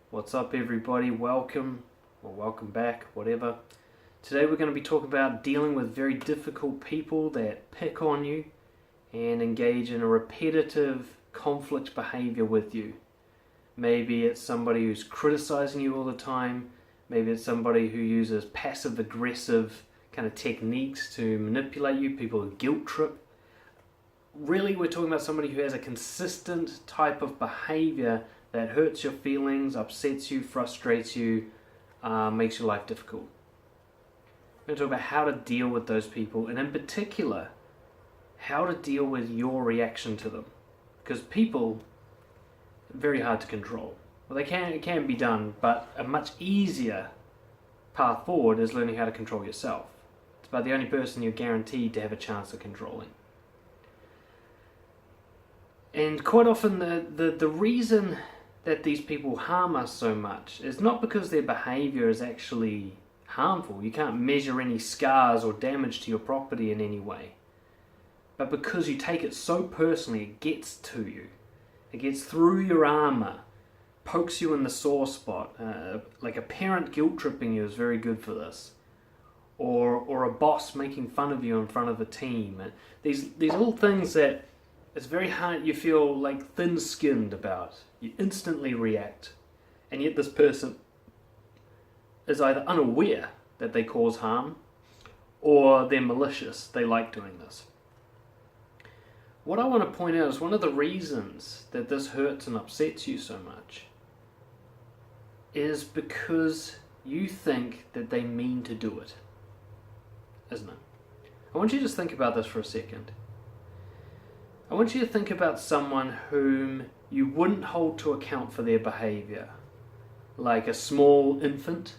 What's up, everybody? Welcome, or welcome back, whatever. Today we're going to be talking about dealing with very difficult people that pick on you and engage in a repetitive conflict behavior with you. Maybe it's somebody who's criticizing you all the time. Maybe it's somebody who uses passive-aggressive kind of techniques to manipulate you, people who guilt trip. Really, we're talking about somebody who has a consistent type of behavior that hurts your feelings, upsets you, frustrates you, makes your life difficult. We're going to talk about how to deal with those people, and in particular, how to deal with your reaction to them. Because people are very hard to control. Well, it can be done, but a much easier path forward is learning how to control yourself. It's about the only person you're guaranteed to have a chance of controlling. And quite often the reason that these people harm us so much is not because their behavior is actually harmful. You can't measure any scars or damage to your property in any way. But because you take it so personally, it gets to you. It gets through your armor, pokes you in the sore spot. Like a parent guilt tripping you is very good for this. Or a boss making fun of you in front of a team. These little things that it's very hard, you feel like thin-skinned about. You instantly react. And yet this person is either unaware that they cause harm, or they're malicious, they like doing this. What I want to point out is one of the reasons that this hurts and upsets you so much is because you think that they mean to do it, isn't it? I want you to just think about this for a second. I want you to think about someone whom you wouldn't hold to account for their behavior. Like a small infant,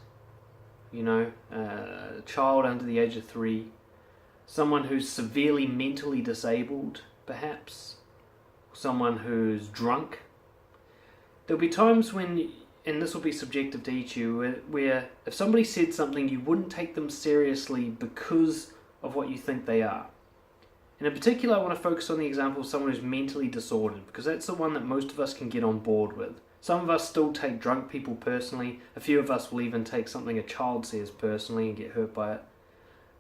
a child under the age of 3. Someone who's severely mentally disabled, perhaps. Someone who's drunk. There'll be times when, and this will be subjective to each of you, where if somebody said something, you wouldn't take them seriously because of what you think they are. And in particular, I want to focus on the example of someone who's mentally disordered, because that's the one that most of us can get on board with. Some of us still take drunk people personally. A few of us will even take something a child says personally and get hurt by it.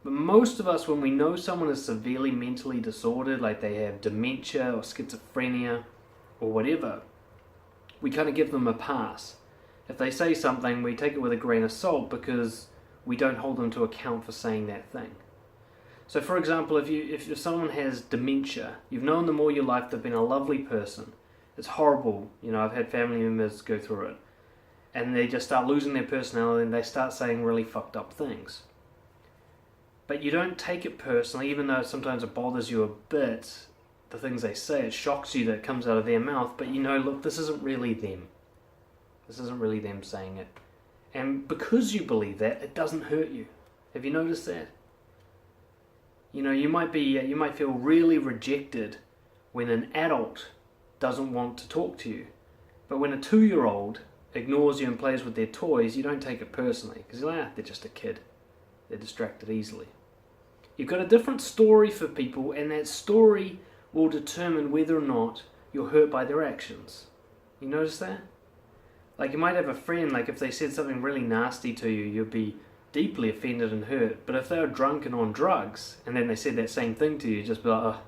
But most of us, when we know someone is severely mentally disordered, like they have dementia or schizophrenia or whatever, we kind of give them a pass. If they say something, we take it with a grain of salt because we don't hold them to account for saying that thing. So for example, if someone has dementia, you've known them all your life, they've been a lovely person. It's horrible, I've had family members go through it. And they just start losing their personality and they start saying really fucked up things. But you don't take it personally, even though sometimes it bothers you a bit, the things they say, it shocks you that it comes out of their mouth, but look, this isn't really them. This isn't really them saying it. And because you believe that, it doesn't hurt you. Have you noticed that? You might feel really rejected when an adult doesn't want to talk to you. But when a 2-year-old ignores you and plays with their toys, you don't take it personally. Because you're like, they're just a kid. They're distracted easily. You've got a different story for people, and that story will determine whether or not you're hurt by their actions. You notice that? Like you might have a friend, like if they said something really nasty to you, you'd be deeply offended and hurt. But if they were drunk and on drugs, and then they said that same thing to you, you'd just be like, oh,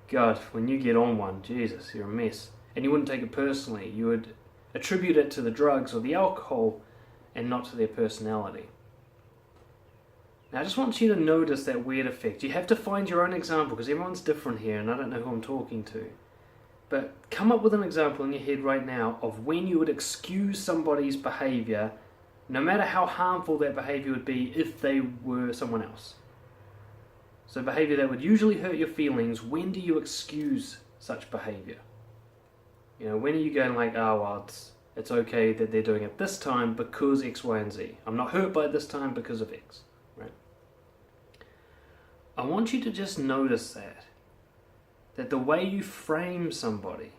God, when you get on one, Jesus, you're a mess. And you wouldn't take it personally. You would attribute it to the drugs or the alcohol and not to their personality. Now, I just want you to notice that weird effect. You have to find your own example, because everyone's different here, and I don't know who I'm talking to. But come up with an example in your head right now of when you would excuse somebody's behavior, no matter how harmful that behavior would be if they were someone else. So behavior that would usually hurt your feelings, when do you excuse such behavior? When are you going like, oh, well, it's okay that they're doing it this time because X, Y, and Z. I'm not hurt by it this time because of X, right? I want you to just notice that the way you frame somebody,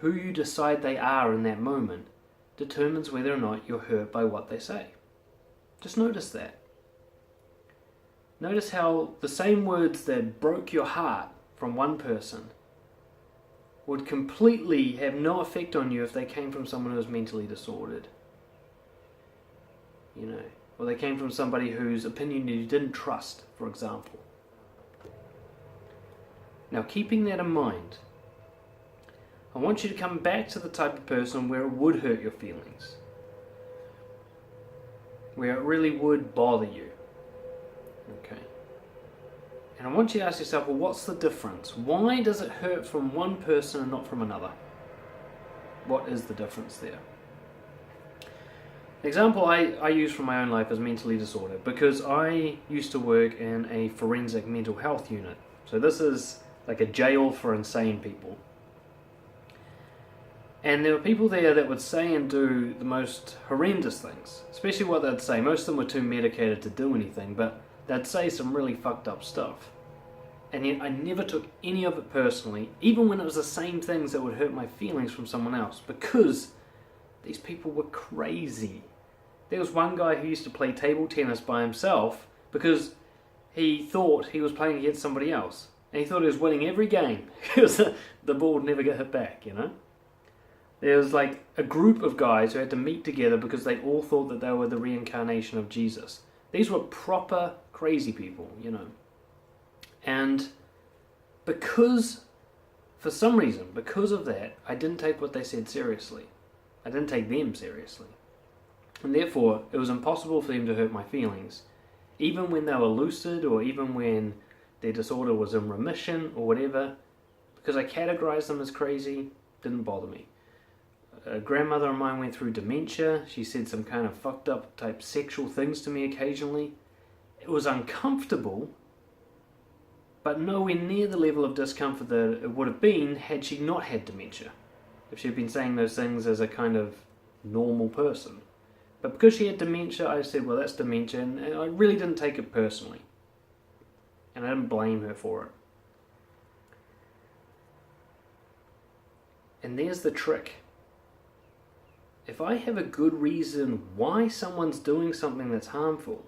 who you decide they are in that moment, determines whether or not you're hurt by what they say. Just notice that. Notice how the same words that broke your heart from one person would completely have no effect on you if they came from someone who was mentally disordered. You know, or they came from somebody whose opinion you didn't trust, for example. Now, keeping that in mind, I want you to come back to the type of person where it would hurt your feelings, where it really would bother you. Okay. And I want you to ask yourself, well, what's the difference? Why does it hurt from one person and not from another? What is the difference there? The example I use from my own life is mentally disordered, because I used to work in a forensic mental health unit. So this is like a jail for insane people. And there were people there that would say and do the most horrendous things, especially what they'd say. Most of them were too medicated to do anything, but they'd say some really fucked up stuff. And yet I never took any of it personally, even when it was the same things that would hurt my feelings from someone else, because these people were crazy. There was one guy who used to play table tennis by himself because he thought he was playing against somebody else. And he thought he was winning every game because the ball would never get hit back, you know? There was like a group of guys who had to meet together because they all thought that they were the reincarnation of Jesus. These were proper crazy people, you know. And because, for some reason, because of that, I didn't take what they said seriously. I didn't take them seriously. And therefore, it was impossible for them to hurt my feelings. Even when they were lucid, or even when their disorder was in remission, or whatever, because I categorized them as crazy, didn't bother me. A grandmother of mine went through dementia. She said some kind of fucked up type sexual things to me occasionally. It was uncomfortable, but nowhere near the level of discomfort that it would have been had she not had dementia. If she'd been saying those things as a kind of normal person. But because she had dementia, I said, well, that's dementia, and I really didn't take it personally. And I didn't blame her for it. And there's the trick. If I have a good reason why someone's doing something that's harmful,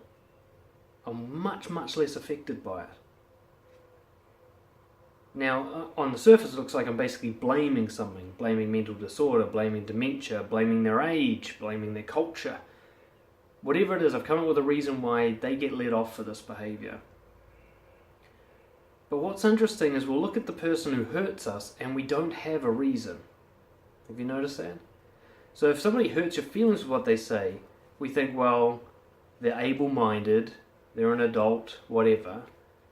I'm much, much less affected by it. Now, on the surface, it looks like I'm basically blaming something. Blaming mental disorder, blaming dementia, blaming their age, blaming their culture. Whatever it is, I've come up with a reason why they get let off for this behavior. But what's interesting is we'll look at the person who hurts us and we don't have a reason. Have you noticed that? So if somebody hurts your feelings with what they say, we think, well, they're able-minded, they're an adult, whatever.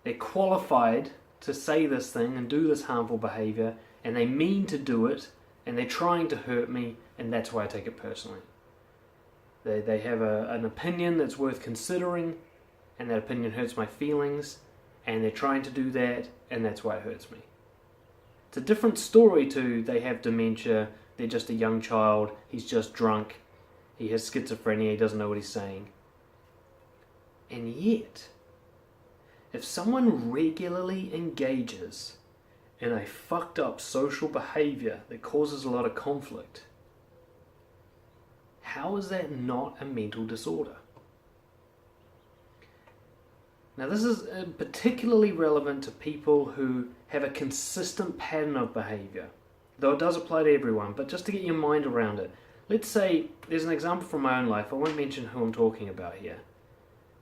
They're qualified to say this thing and do this harmful behavior, and they mean to do it, and they're trying to hurt me, and that's why I take it personally. They have an opinion that's worth considering, and that opinion hurts my feelings, and they're trying to do that, and that's why it hurts me. It's a different story to they have dementia, they're just a young child, he's just drunk, he has schizophrenia, he doesn't know what he's saying. And yet, if someone regularly engages in a fucked up social behavior that causes a lot of conflict, how is that not a mental disorder? Now this is particularly relevant to people who have a consistent pattern of behavior, though it does apply to everyone, but just to get your mind around it. Let's say, there's an example from my own life, I won't mention who I'm talking about here,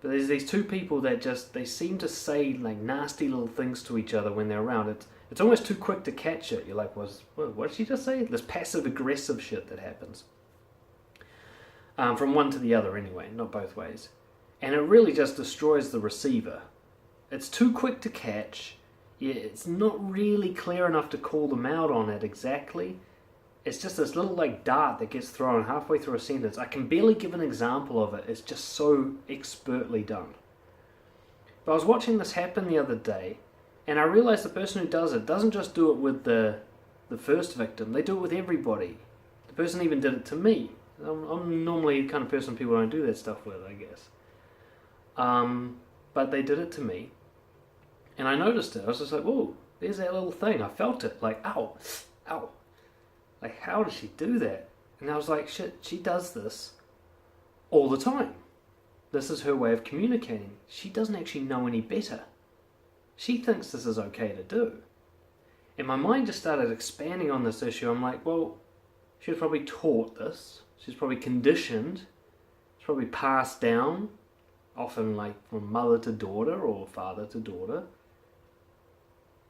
but there's these two people that they seem to say like nasty little things to each other when they're around. It's almost too quick to catch it. You're like, what did she just say? This passive aggressive shit that happens. From one to the other anyway, not both ways. And it really just destroys the receiver. It's too quick to catch. Yeah, it's not really clear enough to call them out on it exactly. It's just this little like dart that gets thrown halfway through a sentence. I can barely give an example of it. It's just so expertly done. But I was watching this happen the other day, and I realized the person who does it doesn't just do it with the first victim. They do it with everybody. The person even did it to me. I'm normally the kind of person people don't do that stuff with, I guess. But they did it to me. And I noticed it. I was just like, whoa, there's that little thing. I felt it. Like, ow, ow. Like, how does she do that? And I was like, shit, she does this all the time. This is her way of communicating. She doesn't actually know any better. She thinks this is okay to do. And my mind just started expanding on this issue. I'm like, well, she was probably taught this. She's probably conditioned. It's probably passed down, often like from mother to daughter or father to daughter.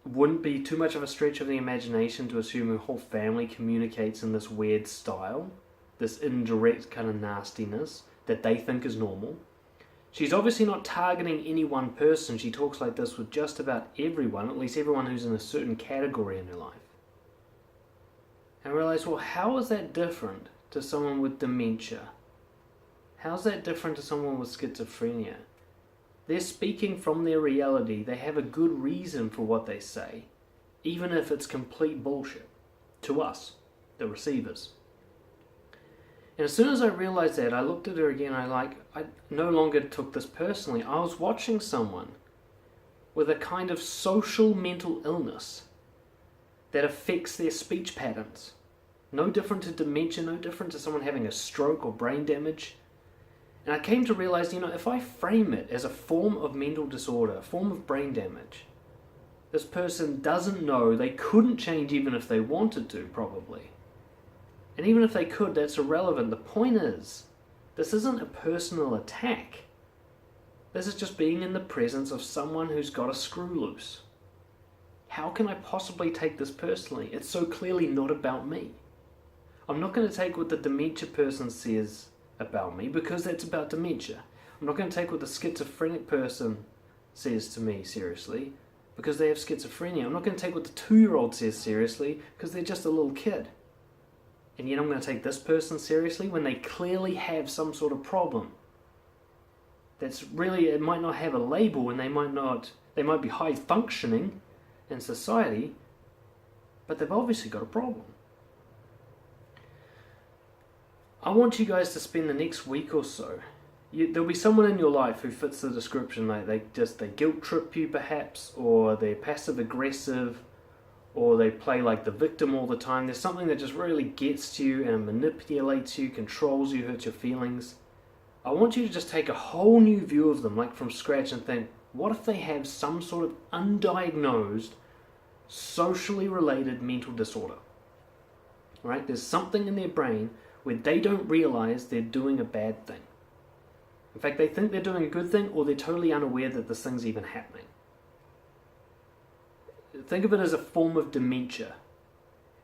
Wouldn't be too much of a stretch of the imagination to assume her whole family communicates in this weird style, this indirect kind of nastiness that they think is normal. She's obviously not targeting any one person. She talks like this with just about everyone, at least everyone who's in a certain category in her life. And I realized, well, how is that different to someone with dementia? How's that different to someone with schizophrenia? They're speaking from their reality. They have a good reason for what they say, even if it's complete bullshit to us, the receivers. And as soon as I realized that, I looked at her again. I no longer took this personally. I was watching someone with a kind of social mental illness that affects their speech patterns. No different to dementia, no different to someone having a stroke or brain damage. And I came to realize, if I frame it as a form of mental disorder, a form of brain damage, this person doesn't know, they couldn't change even if they wanted to, probably. And even if they could, that's irrelevant. The point is, this isn't a personal attack. This is just being in the presence of someone who's got a screw loose. How can I possibly take this personally? It's so clearly not about me. I'm not going to take what the dementia person says about me because that's about dementia. I'm not going to take what the schizophrenic person says to me seriously because they have schizophrenia. I'm not going to take what the 2-year-old says seriously because they're just a little kid. And yet I'm going to take this person seriously when they clearly have some sort of problem. That's really, it might not have a label and they might be high functioning in society, but they've obviously got a problem. I want you guys to spend the next week or so. There'll be someone in your life who fits the description. Like they guilt trip you perhaps, or they're passive aggressive, or they play like the victim all the time. There's something that just really gets to you and manipulates you, controls you, hurts your feelings. I want you to just take a whole new view of them, like from scratch, and think, what if they have some sort of undiagnosed, socially related mental disorder? Right? There's something in their brain where they don't realize they're doing a bad thing. In fact, they think they're doing a good thing, or they're totally unaware that this thing's even happening. Think of it as a form of dementia.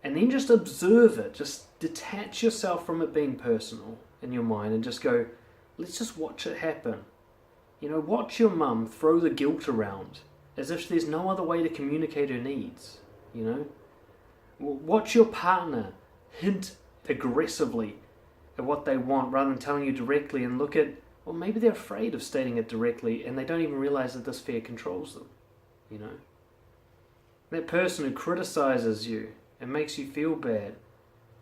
And then just observe it. Just detach yourself from it being personal in your mind and just go, let's just watch it happen. Watch your mum throw the guilt around as if there's no other way to communicate her needs. Watch your partner hint aggressively at what they want rather than telling you directly, and look at, well, maybe they're afraid of stating it directly and they don't even realize that this fear controls them. That person who criticizes you and makes you feel bad,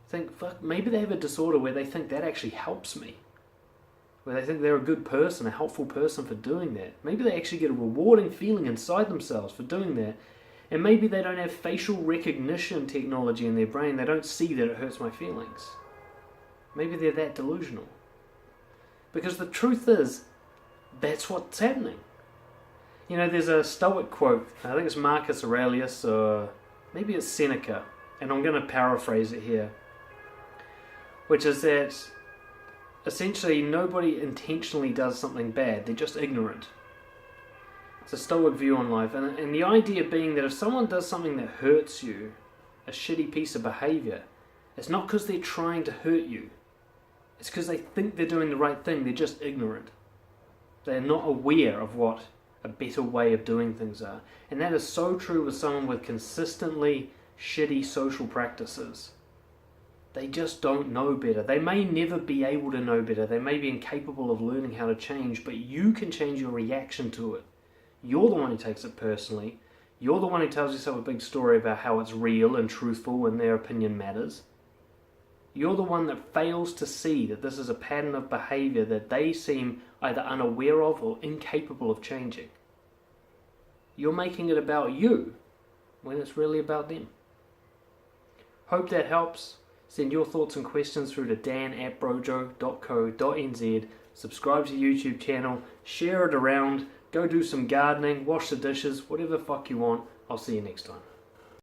think, fuck, maybe they have a disorder where they think that actually helps me, where they think they're a good person, a helpful person for doing that. Maybe they actually get a rewarding feeling inside themselves for doing that. And maybe they don't have facial recognition technology in their brain. They don't see that it hurts my feelings. Maybe they're that delusional. Because the truth is, that's what's happening. There's a Stoic quote. I think it's Marcus Aurelius, or maybe it's Seneca. And I'm going to paraphrase it here. Which is that, essentially, nobody intentionally does something bad. They're just ignorant. It's a Stoic view on life, and the idea being that if someone does something that hurts you, a shitty piece of behaviour, it's not because they're trying to hurt you. It's because they think they're doing the right thing. They're just ignorant. They're not aware of what a better way of doing things are. And that is so true with someone with consistently shitty social practices. They just don't know better. They may never be able to know better. They may be incapable of learning how to change, but you can change your reaction to it. You're the one who takes it personally. You're the one who tells yourself a big story about how it's real and truthful and their opinion matters. You're the one that fails to see that this is a pattern of behavior that they seem either unaware of or incapable of changing. You're making it about you when it's really about them. Hope that helps. Send your thoughts and questions through to dan@brojo.co.nz. Subscribe to the YouTube channel. Share it around. Go do some gardening, wash the dishes, whatever the fuck you want. I'll see you next time.